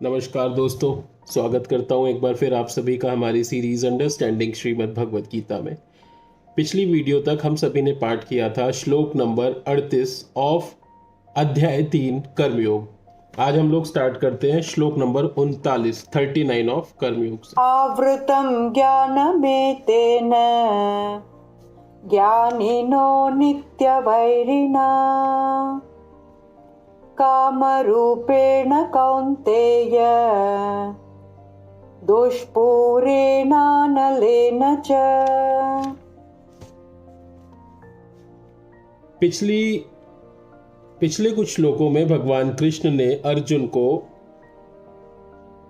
नमस्कार दोस्तों, स्वागत करता हूं एक बार फिर आप सभी का हमारी सीरीज अंडरस्टैंडिंग श्रीमद् भगवद गीता में। पिछली वीडियो तक हम सभी ने पाठ किया था श्लोक नंबर 38 ऑफ अध्याय 3 कर्मयोग। आज हम लोग स्टार्ट करते हैं श्लोक नंबर 39 ऑफ कर्मयोग से। आवृतं ज्ञानमेतेन ज्ञानिनो नित्यवैरिणा कामरूपेण कौन्तेय दुष्पूरेणानलेन च। पिछले कुछ श्लोकों में भगवान कृष्ण ने अर्जुन को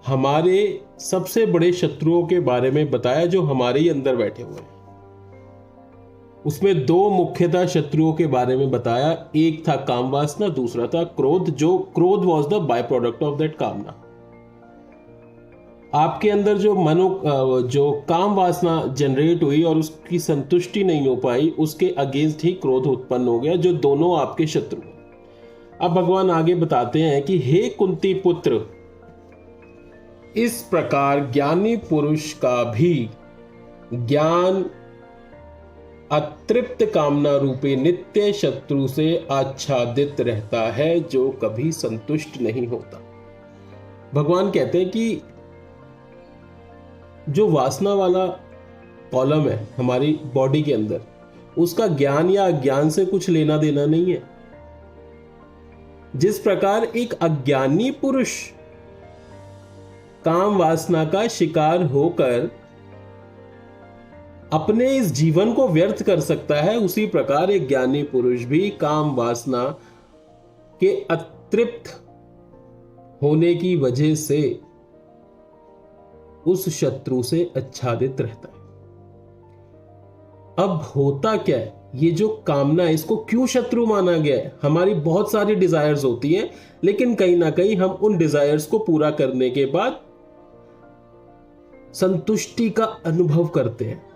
हमारे सबसे बड़े शत्रुओं के बारे में बताया जो हमारे ही अंदर बैठे हुए हैं। उसमें दो मुख्यतः शत्रुओं के बारे में बताया, एक था काम वासना, दूसरा था क्रोध। जो क्रोध was the by product of that कामना। आपके अंदर जो काम वासना जनरेट हुई और उसकी संतुष्टि नहीं हो पाई, उसके अगेंस्ट ही क्रोध उत्पन्न हो गया, जो दोनों आपके शत्रु हैं। अब भगवान आगे बताते हैं कि हे कुंती पुत्र, इस प्रकार ज्ञानी पुरुष का भी ज्ञान अतृप्त कामना रूपी नित्य शत्रु से आच्छादित रहता है, जो कभी संतुष्ट नहीं होता। भगवान कहते हैं कि जो वासना वाला कॉलम है हमारी बॉडी के अंदर, उसका ज्ञान या अज्ञान से कुछ लेना देना नहीं है। जिस प्रकार एक अज्ञानी पुरुष काम वासना का शिकार होकर अपने इस जीवन को व्यर्थ कर सकता है, उसी प्रकार एक ज्ञानी पुरुष भी काम वासना के अतृप्त होने की वजह से उस शत्रु से आच्छादित रहता है। अब होता क्या है, ये जो कामना है, इसको क्यों शत्रु माना गया है? हमारी बहुत सारी डिजायर्स होती हैं, लेकिन कहीं ना कहीं हम उन डिजायर्स को पूरा करने के बाद संतुष्टि का अनुभव करते हैं।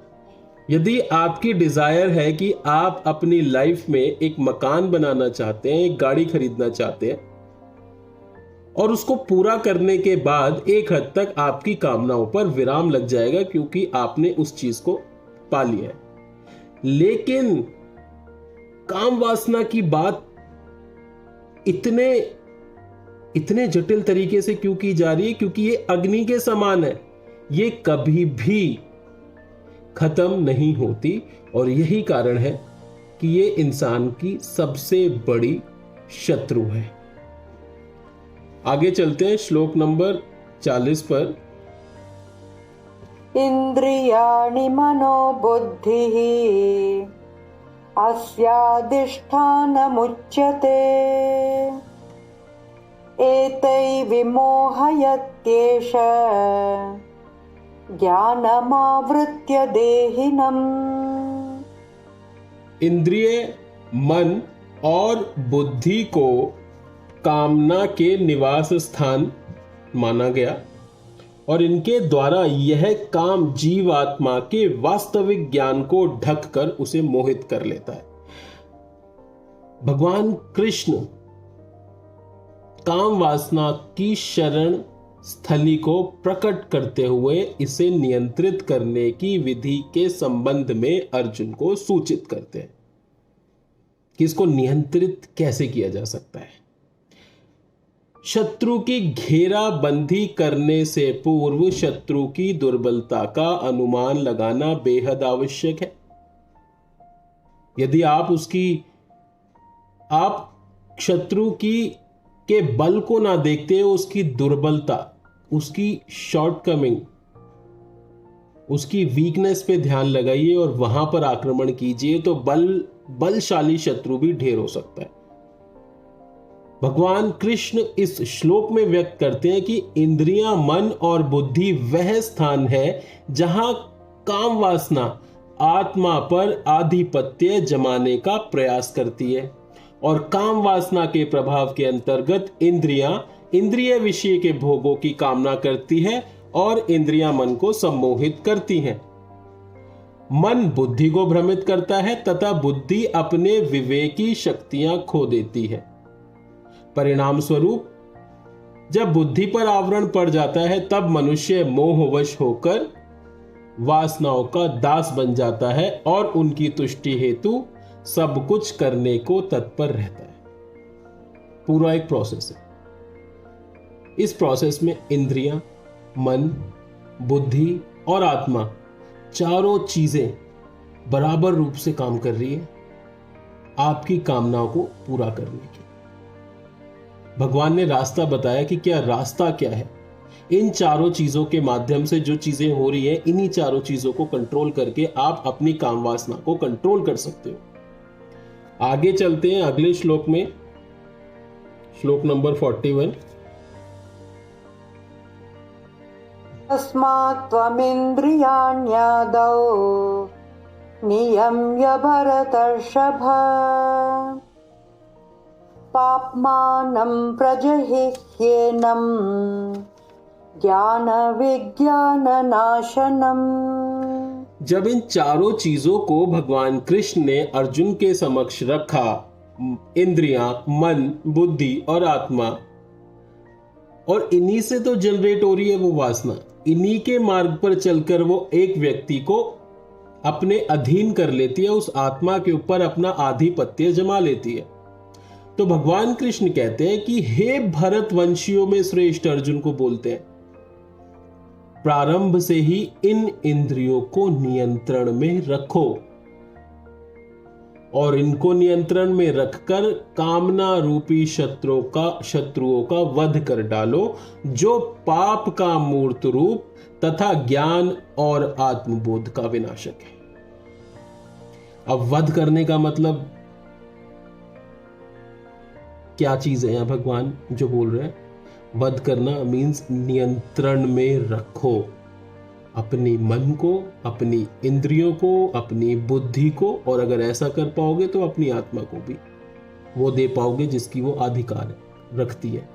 यदि आपकी डिजायर है कि आप अपनी लाइफ में एक मकान बनाना चाहते हैं, एक गाड़ी खरीदना चाहते हैं, और उसको पूरा करने के बाद एक हद तक आपकी कामनाओं पर विराम लग जाएगा, क्योंकि आपने उस चीज को पा लिया है। लेकिन काम वासना की बात इतने जटिल तरीके से क्यों की जा रही है? क्योंकि ये अग्नि के समान है, ये कभी भी खत्म नहीं होती, और यही कारण है कि ये इंसान की सबसे बड़ी शत्रु है। आगे चलते हैं श्लोक नंबर 40 पर। इंद्रियाणि मनो बुद्धिः अस्याधिष्ठानमुच्यते एतै विमोहयत्येष ज्ञानमावृत्य देहिनम्। इंद्रिय, मन और बुद्धि को कामना के निवास स्थान माना गया, और इनके द्वारा यह काम जीवात्मा के वास्तविक ज्ञान को ढककर उसे मोहित कर लेता है। भगवान कृष्ण काम वासना की शरण स्थली को प्रकट करते हुए इसे नियंत्रित करने की विधि के संबंध में अर्जुन को सूचित करते हैं कि इसको नियंत्रित कैसे किया जा सकता है। शत्रु की घेराबंदी करने से पूर्व शत्रु की दुर्बलता का अनुमान लगाना बेहद आवश्यक है। यदि आप शत्रु के बल को ना देखते हो, उसकी दुर्बलता, उसकी शॉर्टकमिंग, उसकी वीकनेस पे ध्यान लगाइए और वहां पर आक्रमण कीजिए, तो बलशाली शत्रु भी ढेर हो सकता है। भगवान कृष्ण इस श्लोक में व्यक्त करते हैं कि इंद्रियां, मन और बुद्धि वह स्थान है जहां काम वासना आत्मा पर आधिपत्य जमाने का प्रयास करती है, और काम वासना के प्रभाव के अंतर्गत इंद्रिय विषय के भोगों की कामना करती है, और इंद्रियां मन को सम्मोहित करती हैं। मन बुद्धि को भ्रमित करता है तथा बुद्धि अपने विवेकी शक्तियां खो देती है। परिणाम स्वरूप जब बुद्धि पर आवरण पड़ जाता है तब मनुष्य मोहवश होकर वासनाओं का दास बन जाता है और उनकी तुष्टि हेतु सब कुछ करने को तत्पर रहता है। पूरा एक प्रोसेस है। इस प्रोसेस में इंद्रियां, मन, बुद्धि और आत्मा चारों चीजें बराबर रूप से काम कर रही है आपकी कामनाओं को पूरा करने की। भगवान ने रास्ता बताया कि क्या रास्ता क्या है। इन चारों चीजों के माध्यम से जो चीजें हो रही है, इन्हीं चारों चीजों को कंट्रोल करके आप अपनी काम वासना को कंट्रोल कर सकते हो। आगे चलते हैं अगले श्लोक में, श्लोक नंबर 41। तस्मात् त्वमिन्द्रियाण्यादौ नियम्य भरतर्षभ पाप्मानं प्रजहिह्येनं ज्ञान विज्ञान नाशनम। जब इन चारों चीजों को भगवान कृष्ण ने अर्जुन के समक्ष रखा, इंद्रियां, मन, बुद्धि और आत्मा, और इन्हीं से तो जनरेट हो रही है वो वासना, इन्हीं के मार्ग पर चलकर वो एक व्यक्ति को अपने अधीन कर लेती है, उस आत्मा के ऊपर अपना आधिपत्य जमा लेती है। तो भगवान कृष्ण कहते हैं कि हे भरत वंशियों में श्रेष्ठ अर्जुन को बोलते हैं, प्रारंभ से ही इन इंद्रियों को नियंत्रण में रखो और इनको नियंत्रण में रखकर कामना रूपी शत्रुओं का वध कर डालो, जो पाप का मूर्त रूप तथा ज्ञान और आत्मबोध का विनाशक है। अब वध करने का मतलब क्या चीज है यहां भगवान जो बोल रहे हैं? वध करना मीन्स नियंत्रण में रखो अपने मन को, अपनी इंद्रियों को, अपनी बुद्धि को, और अगर ऐसा कर पाओगे तो अपनी आत्मा को भी वो दे पाओगे जिसकी वो अधिकार रखती है।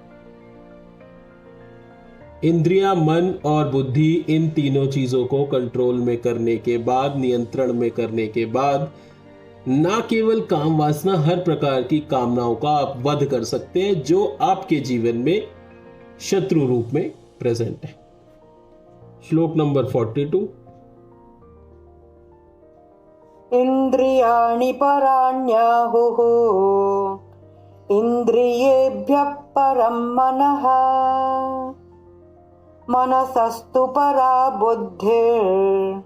इंद्रियां, मन और बुद्धि, इन तीनों चीजों को कंट्रोल में करने के बाद, नियंत्रण में करने के बाद, ना केवल काम वासना, हर प्रकार की कामनाओं का आप वध कर सकते हैं जो आपके जीवन में शत्रु रूप में प्रेजेंट है। श्लोक नंबर 42। इंद्रियाणि पराण्याहुः इंद्रियेभ्यः परं मनः मनसस्तु परा बुद्धिर्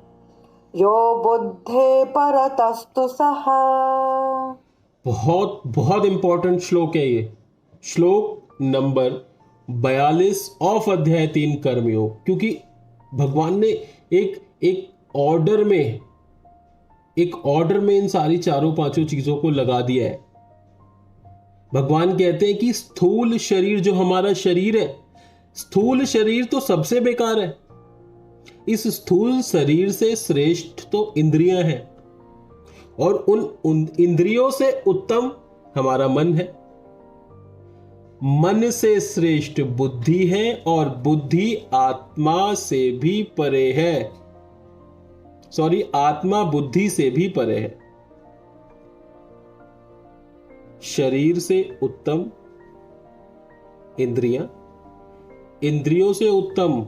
यो बुद्धे परतस्तु सः। बहुत बहुत इंपॉर्टेंट श्लोक है ये, श्लोक नंबर 42 ऑफ अध्याय 3 कर्मयोग, क्योंकि भगवान ने एक ऑर्डर में इन सारी चारों पांचों चीजों को लगा दिया है। भगवान कहते हैं कि स्थूल शरीर, जो हमारा शरीर है, स्थूल शरीर तो सबसे बेकार है। इस स्थूल शरीर से श्रेष्ठ तो इंद्रियां हैं और उन इंद्रियों से उत्तम हमारा मन है। मन से श्रेष्ठ बुद्धि है और बुद्धि आत्मा से भी परे है। आत्मा बुद्धि से भी परे है। शरीर से उत्तम इंद्रियां, इंद्रियों से उत्तम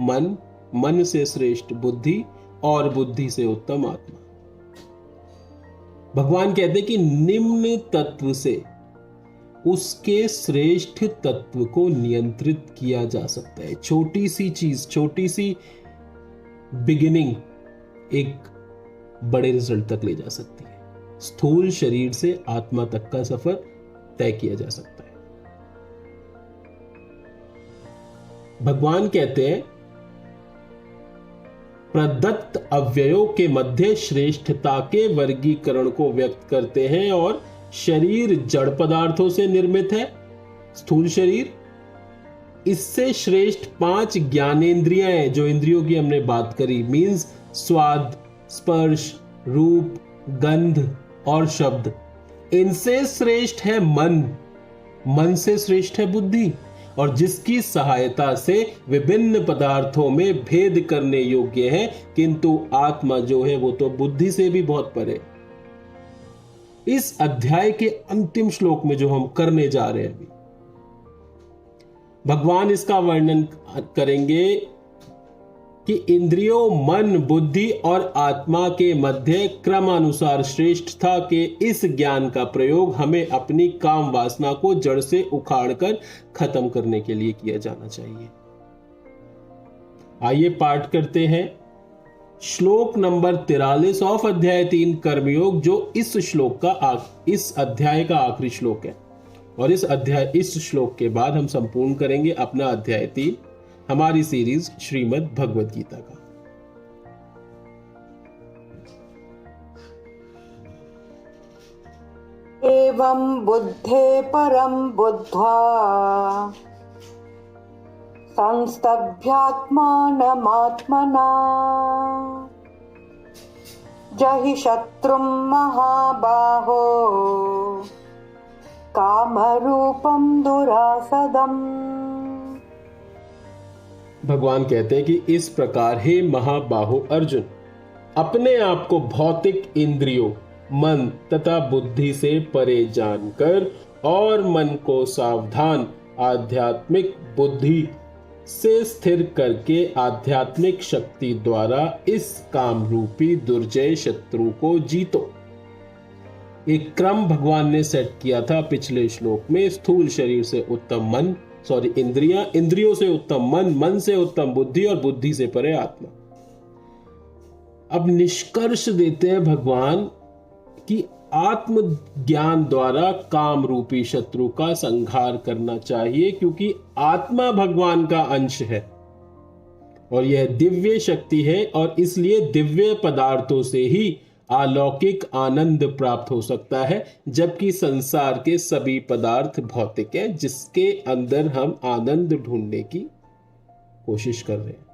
मन, मन से श्रेष्ठ बुद्धि और बुद्धि से उत्तम आत्मा। भगवान कहते हैं कि निम्न तत्व से उसके श्रेष्ठ तत्व को नियंत्रित किया जा सकता है। छोटी सी चीज, छोटी सी बिगिनिंग एक बड़े रिजल्ट तक ले जा सकती है। स्थूल शरीर से आत्मा तक का सफर तय किया जा सकता है। भगवान कहते हैं प्रदत्त अव्ययों के मध्य श्रेष्ठता के वर्गीकरण को व्यक्त करते हैं और शरीर जड़ पदार्थों से निर्मित है, स्थूल शरीर। इससे श्रेष्ठ 5 ज्ञानेंद्रियां हैं, जो इंद्रियों की हमने बात करी, मीन्स स्वाद, स्पर्श, रूप, गंध और शब्द। इनसे श्रेष्ठ है मन, मन से श्रेष्ठ है बुद्धि, और जिसकी सहायता से विभिन्न पदार्थों में भेद करने योग्य है, किंतु आत्मा जो है वो तो बुद्धि से भी बहुत परे। इस अध्याय के अंतिम श्लोक में जो हम करने जा रहे हैं अभी, भगवान इसका वर्णन करेंगे कि इंद्रियों, मन, बुद्धि और आत्मा के मध्य क्रमानुसार श्रेष्ठता के इस ज्ञान का प्रयोग हमें अपनी काम वासना को जड़ से उखाड़कर खत्म करने के लिए किया जाना चाहिए। आइए पाठ करते हैं श्लोक नंबर 43 ऑफ अध्याय 3 कर्मयोग, जो इस अध्याय का आखिरी श्लोक है। और इस श्लोक के बाद हम संपूर्ण करेंगे अपना अध्याय 3, हमारी सीरीज श्रीमद् भगवद गीता का। एवं बुद्धे परं बुद्ध्वा संस्तभ्यात्मानमात्मना जहि शत्रुं महाबाहो कामरूपं दुरासदम्। भगवान कहते हैं कि इस प्रकार हे महाबाहो अर्जुन, अपने आप को भौतिक इंद्रियों, मन तथा बुद्धि से परे जानकर और मन को सावधान आध्यात्मिक बुद्धि से स्थिर करके आध्यात्मिक शक्ति द्वारा इस काम रूपी दुर्जय शत्रु को जीतो। एक क्रम भगवान ने सेट किया था पिछले श्लोक में। स्थूल शरीर से उत्तम मन, इंद्रियां, इंद्रियों से उत्तम मन, मन से उत्तम बुद्धि और बुद्धि से परे आत्मा। अब निष्कर्ष देते हैं भगवान कि आत्म ज्ञान द्वारा काम रूपी शत्रु का संहार करना चाहिए, क्योंकि आत्मा भगवान का अंश है और यह दिव्य शक्ति है, और इसलिए दिव्य पदार्थों से ही अलौकिक आनंद प्राप्त हो सकता है, जबकि संसार के सभी पदार्थ भौतिक हैं, जिसके अंदर हम आनंद ढूंढने की कोशिश कर रहे हैं।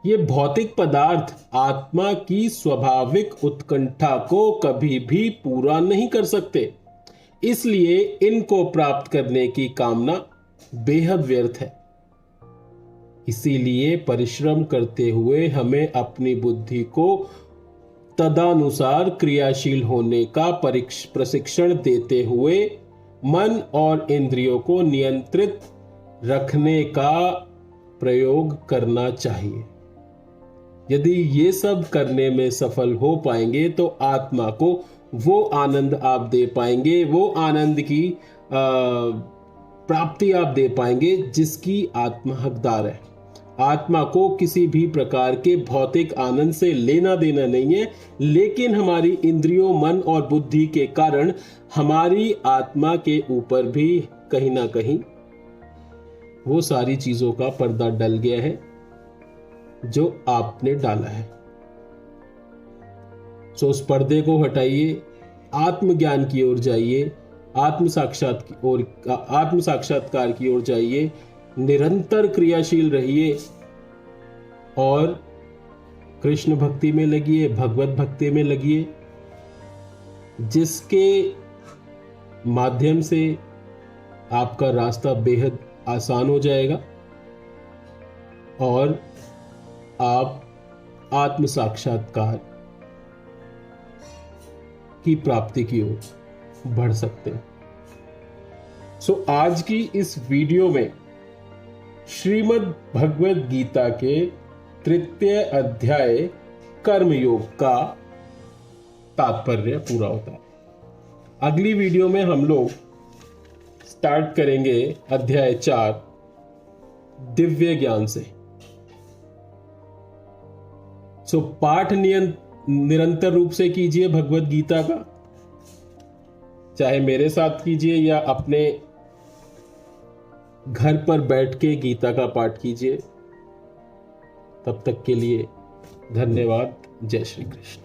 ये भौतिक पदार्थ आत्मा की स्वाभाविक उत्कंठा को कभी भी पूरा नहीं कर सकते, इसलिए इनको प्राप्त करने की कामना बेहद व्यर्थ है। इसीलिए परिश्रम करते हुए हमें अपनी बुद्धि को तदानुसार क्रियाशील होने का प्रशिक्षण देते हुए मन और इंद्रियों को नियंत्रित रखने का प्रयोग करना चाहिए। यदि ये सब करने में सफल हो पाएंगे तो आत्मा को वो आनंद आप दे पाएंगे, वो आनंद की प्राप्ति आप दे पाएंगे जिसकी आत्मा हकदार है। आत्मा को किसी भी प्रकार के भौतिक आनंद से लेना देना नहीं है, लेकिन हमारी इंद्रियों, मन और बुद्धि के कारण हमारी आत्मा के ऊपर भी कहीं ना कहीं वो सारी चीजों का पर्दा डल गया है जो आपने डाला है। सो उस पर्दे को हटाइए, आत्मज्ञान की ओर जाइए, आत्म साक्षात्कार की ओर जाइए, निरंतर क्रियाशील रहिए और कृष्ण भक्ति में लगिए, भगवत भक्ति में लगिए, जिसके माध्यम से आपका रास्ता बेहद आसान हो जाएगा और आप आत्म साक्षात्कार की प्राप्ति की ओर बढ़ सकते हैं। सो आज की इस वीडियो में श्रीमद् भगवद गीता के 3 अध्याय कर्मयोग का तात्पर्य पूरा होता है। अगली वीडियो में हम लोग स्टार्ट करेंगे अध्याय 4 दिव्य ज्ञान से। सो पाठ निरंतर रूप से कीजिए भगवद गीता का, चाहे मेरे साथ कीजिए या अपने घर पर बैठ के गीता का पाठ कीजिए। तब तक के लिए धन्यवाद। जय श्री कृष्ण।